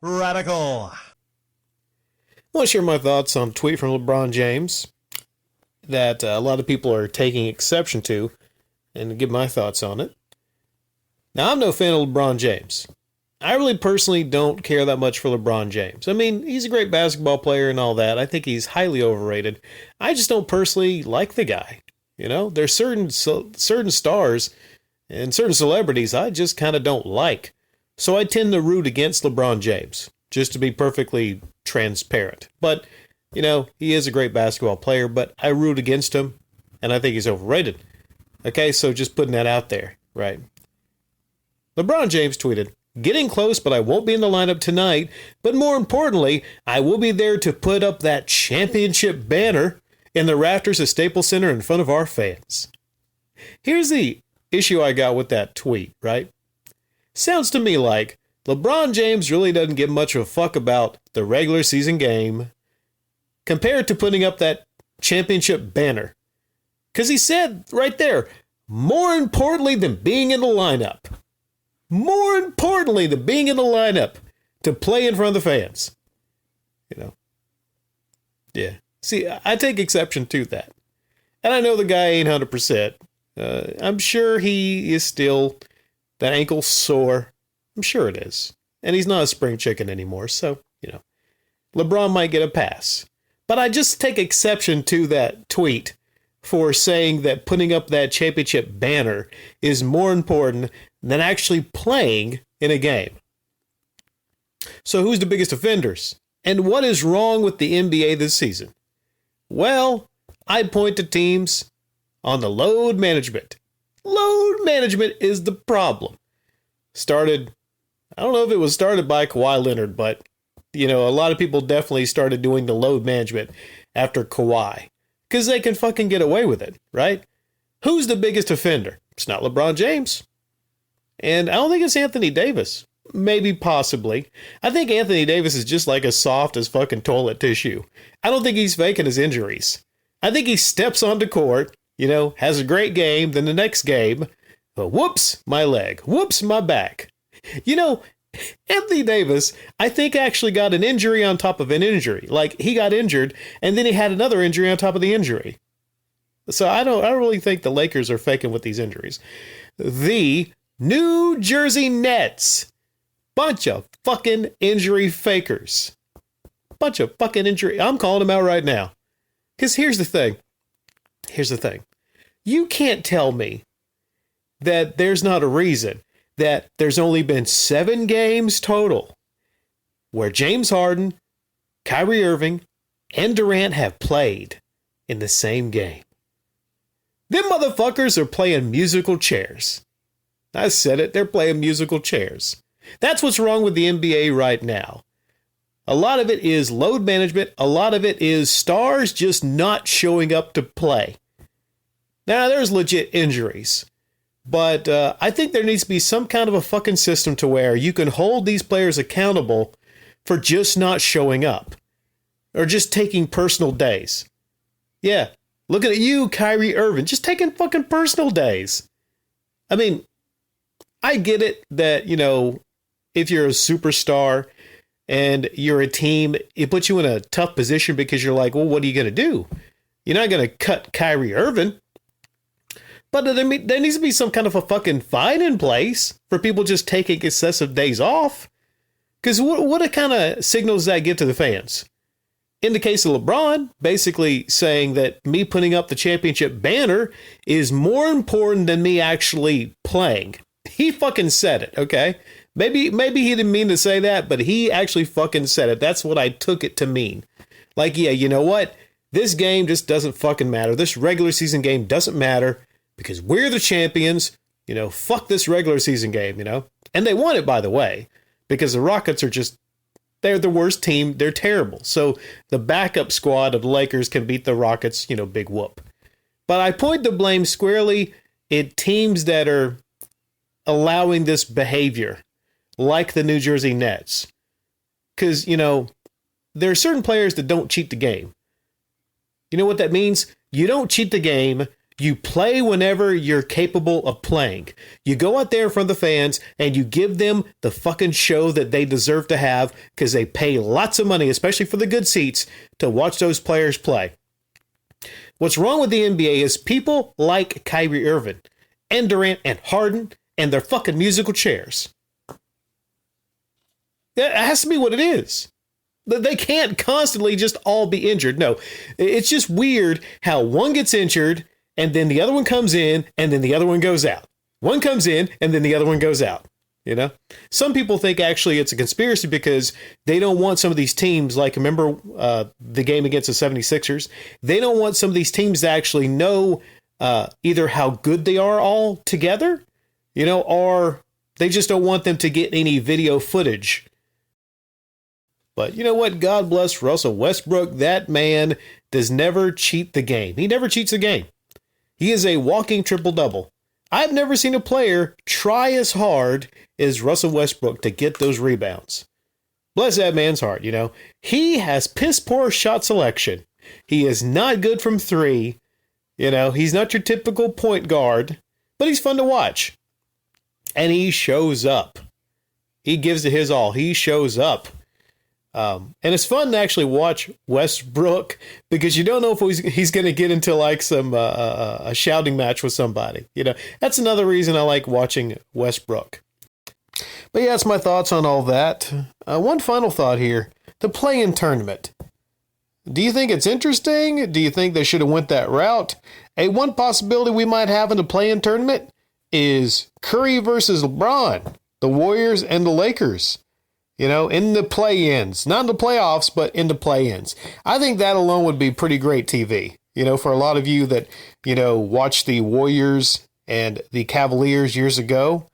Radical. I want to share my thoughts on a tweet from LeBron James that a lot of people are taking exception to, and give my thoughts on it. Now, I'm no fan of LeBron James. I really personally don't care that much for LeBron James. I mean, he's a great basketball player and all that. I think he's highly overrated. I just don't personally like the guy. You know, there's certain stars and certain celebrities I just kind of don't like. So I tend to root against LeBron James, just to be perfectly transparent. But, you know, he is a great basketball player, but I root against him, and I think he's overrated. Okay, so just putting that out there, right? LeBron James tweeted, "Getting close, but I won't be in the lineup tonight. But more importantly, I will be there to put up that championship banner in the rafters at Staples Center in front of our fans." Here's the issue I got with that tweet, right? Sounds to me like LeBron James really doesn't give much of a fuck about the regular season game compared to putting up that championship banner. Because he said right there, more importantly than being in the lineup. More importantly than being in the lineup to play in front of the fans. You know? Yeah. See, I take exception to that. And I know the guy ain't 100%. I'm sure he is still, that ankle sore. I'm sure it is. And he's not a spring chicken anymore. So, you know, LeBron might get a pass. But I just take exception to that tweet for saying that putting up that championship banner is more important than actually playing in a game. So who's the biggest offenders? And what is wrong with the NBA this season? Well, I point to teams on the load management. Load management is the problem. I don't know if it was started by Kawhi Leonard, but, you know, a lot of people definitely started doing the load management after Kawhi. Because they can fucking get away with it, right? Who's the biggest offender? It's not LeBron James. And I don't think it's Anthony Davis. Maybe, possibly. I think Anthony Davis is just like as soft as fucking toilet tissue. I don't think he's faking his injuries. I think he steps onto court, you know, has a great game, then the next game, whoops, my leg, whoops, my back. You know, Anthony Davis, I think, actually got an injury on top of an injury. Like, he got injured, and then he had another injury on top of the injury. So I don't really think the Lakers are faking with these injuries. The New Jersey Nets. Bunch of fucking injury fakers. Bunch of fucking injury. I'm calling them out right now. Because here's the thing. You can't tell me that there's not a reason that there's only been 7 games total where James Harden, Kyrie Irving, and Durant have played in the same game. Them motherfuckers are playing musical chairs. I said it, they're playing musical chairs. That's what's wrong with the NBA right now. A lot of it is load management. A lot of it is stars just not showing up to play. Now, there's legit injuries. But I think there needs to be some kind of a fucking system to where you can hold these players accountable for just not showing up. Or just taking personal days. Yeah, looking at you, Kyrie Irving, just taking fucking personal days. I mean, I get it that, you know, if you're a superstar and you're a team, it puts you in a tough position because you're like, well, what are you going to do? You're not going to cut Kyrie Irving. But there needs to be some kind of a fucking fine in place for people just taking excessive days off. Because what kind of signals does that give to the fans? In the case of LeBron, basically saying that me putting up the championship banner is more important than me actually playing. He fucking said it, okay? Maybe he didn't mean to say that, but he actually fucking said it. That's what I took it to mean. Like, yeah, you know what? This game just doesn't fucking matter. This regular season game doesn't matter. Because we're the champions, you know, fuck this regular season game, you know. And they won it, by the way, because the Rockets are just, they're the worst team. They're terrible. So the backup squad of the Lakers can beat the Rockets, you know, big whoop. But I point the blame squarely at teams that are allowing this behavior, like the New Jersey Nets. Because, you know, there are certain players that don't cheat the game. You know what that means? You don't cheat the game. You play whenever you're capable of playing. You go out there in front of the fans and you give them the fucking show that they deserve to have because they pay lots of money, especially for the good seats, to watch those players play. What's wrong with the NBA is people like Kyrie Irving and Durant and Harden and their fucking musical chairs. That has to be what it is. They can't constantly just all be injured. No, it's just weird how one gets injured and then the other one comes in, and then the other one goes out. One comes in, and then the other one goes out. You know? Some people think actually it's a conspiracy because they don't want some of these teams, like remember the game against the 76ers? They don't want some of these teams to actually know either how good they are all together, you know, or they just don't want them to get any video footage. But you know what? God bless Russell Westbrook. That man does never cheat the game. He never cheats the game. He is a walking triple-double. I've never seen a player try as hard as Russell Westbrook to get those rebounds. Bless that man's heart, you know. He has piss-poor shot selection. He is not good from three. You know, he's not your typical point guard, but he's fun to watch. And he shows up. He gives it his all. He shows up. And it's fun to actually watch Westbrook because you don't know if he's going to get into like some a shouting match with somebody. You know, that's another reason I like watching Westbrook. But yeah, that's my thoughts on all that. One final thought here: the play-in tournament. Do you think it's interesting? Do you think they should have went that route? One possibility we might have in the play-in tournament is Curry versus LeBron, the Warriors and the Lakers. You know, in the play-ins, not in the playoffs, but in the play-ins. I think that alone would be pretty great TV. You know, for a lot of you that, you know, watched the Warriors and the Cavaliers years ago,